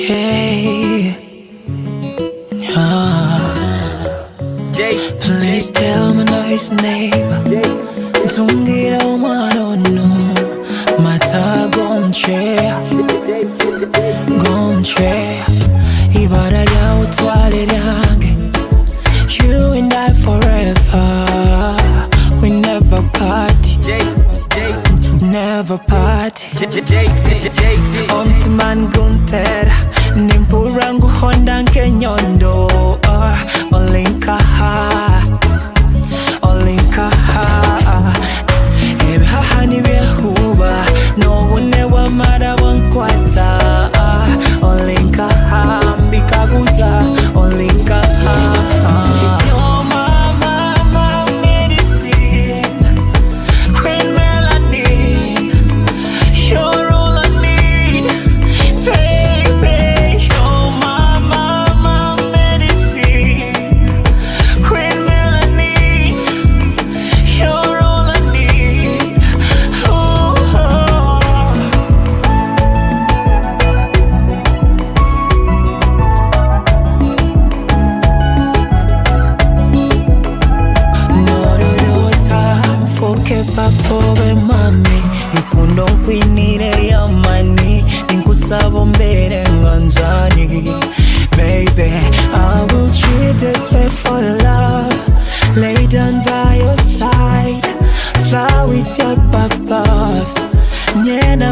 Yeah. Please tell me know his name. Ntungire omwana no mata gomukyeya. Ibara lyawe otwale eryange. You and I forever. We never part. Never part. Omutima niguntera nimpurra nguhonda nk'enyondo. Olinkaha. Ebihaha nibyehuba n'obune bwamara bwankwata. Olinkaha mbikaguza. Olinkaha. You're my medicine, Queen Melanin. You're all I need, baby. You're my medicine, Queen Melanin. You're all I need. Norora, nfoke papobe mami. Rukundo nkwiniire eryange. Ninkusaba ombeere nganjani. Baby, I will treat it faithful love. Lay down by your side. Fly with your papa. Nyena